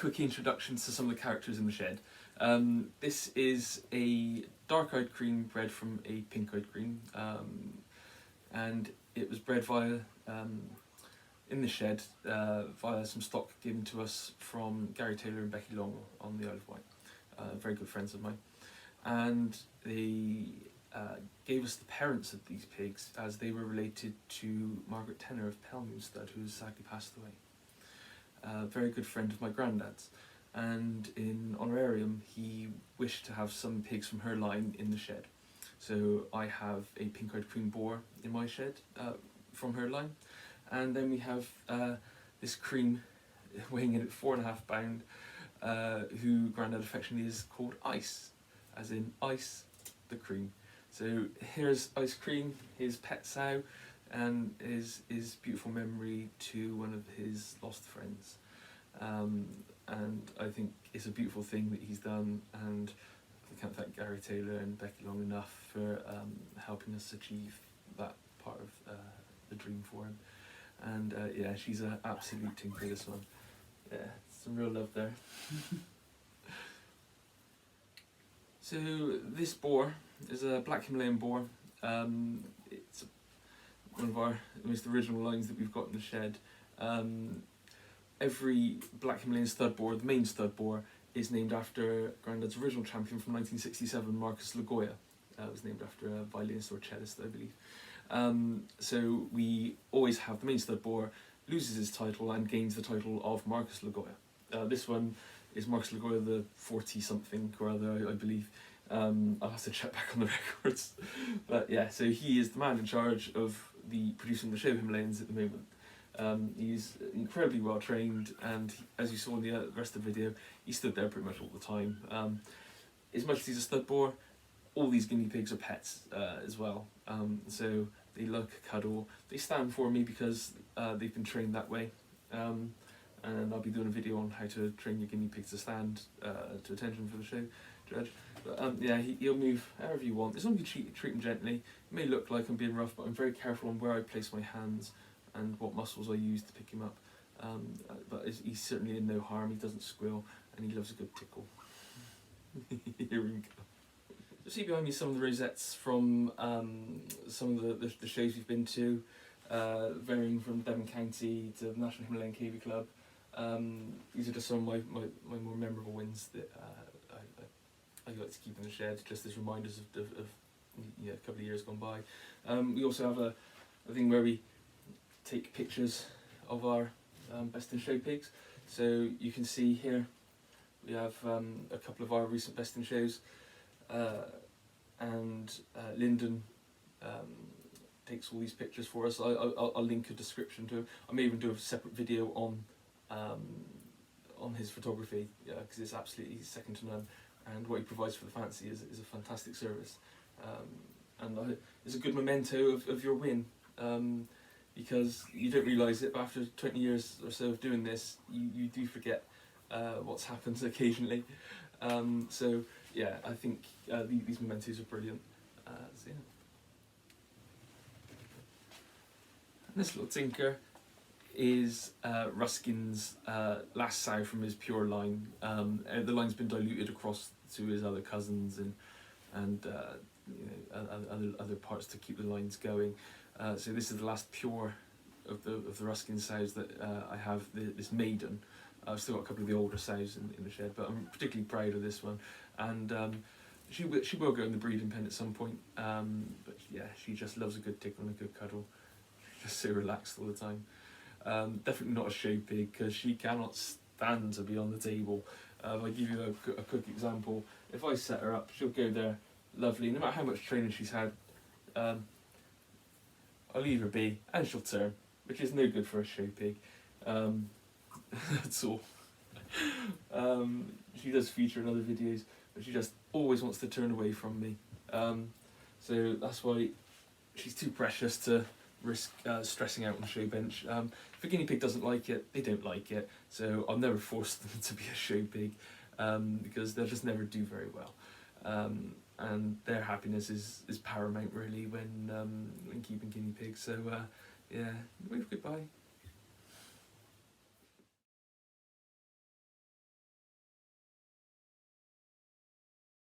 quick introduction to some of the characters in the shed. This is a dark-eyed cream bred from a pink-eyed cream, and it was bred via in the shed via some stock given to us from Gary Taylor and Becky Long on the Isle of Wight, very good friends of mine, and they gave us the parents of these pigs as they were related to Margaret Tenner of Pelmsted, who has sadly passed away. A very good friend of my granddad's, and in honorarium he wished to have some pigs from her line in the shed. So I have a pink-eyed cream boar in my shed from her line, and then we have this cream weighing in at 4.5 pounds, who Grandad affectionately is called Ice, as in Ice the cream. So here's Ice Cream, his pet sow, and his beautiful memory to one of his lost friends. And I think it's a beautiful thing that he's done, and I can't thank Gary Taylor and Becky Long enough for helping us achieve that part of the dream for him. And yeah, she's an absolute tinker, this one. Yeah, some real love there. So this boar is a black Himalayan boar. It's one of our most original lines that we've got in the shed. Every black Himalayan stud boar, the main stud boar, is named after Grandad's original champion from 1967, Marcus Lagoya. It was named after a violinist or cellist, I believe. So we always have the main stud boar loses his title and gains the title of Marcus Lagoya. This one is Marcus Lagoya the 40-something or other, I believe. I'll have to check back on the records. But yeah, so he is the man in charge of producing the show Himalayans at the moment. He's incredibly well trained, and as you saw in the rest of the video, he stood there pretty much all the time. As much as he's a stud boar, all these guinea pigs are pets as well. So they look, cuddle, they stand for me because they've been trained that way. And I'll be doing a video on how to train your guinea pigs to stand to attention for the show judge. But yeah, he'll move however you want. As long as you treat him gently. It may look like I'm being rough, but I'm very careful on where I place my hands and what muscles I use to pick him up. But he's certainly in no harm. He doesn't squeal, and he loves a good tickle. Here we go. You see behind me some of the rosettes from some of the shows we've been to, varying from Devon County to the National Himalayan Cavy Club. These are just some of my more memorable wins that I like to keep in the shed, just as reminders of yeah, a couple of years gone by. We also have a thing where we take pictures of our best in show pigs. So you can see here we have a couple of our recent best in shows, and Lyndon takes all these pictures for us. I'll link a description to him. I may even do a separate video on his photography, because it's absolutely second to none, and what he provides for the fancy is a fantastic service. And it's a good memento of your win, because you don't realise it, but after 20 years or so of doing this, you do forget what's happened occasionally. So yeah, I think these mementos are brilliant. So yeah. And this little tinker is Ruskin's last sow from his pure line. The line's been diluted across to his other cousins and you know, other parts to keep the lines going. So this is the last pure of the Ruskin sows that I have. This maiden. I've still got a couple of the older sows in the shed, but I'm particularly proud of this one. And she will go in the breeding pen at some point. But yeah, she just loves a good tickle and a good cuddle. She's just so relaxed all the time. Definitely not a show pig, because she cannot stand to be on the table. If I give you a quick example, if I set her up, she'll go there lovely, no matter how much training she's had. I'll leave her be, and she'll turn, which is no good for a show pig. That's all. She does feature in other videos, but she just always wants to turn away from me. So that's why she's too precious to risk stressing out on the show bench. If a guinea pig doesn't like it, they don't like it, so I'll never force them to be a show pig, because they'll just never do very well. And their happiness is paramount really when keeping guinea pigs. So yeah, wave goodbye.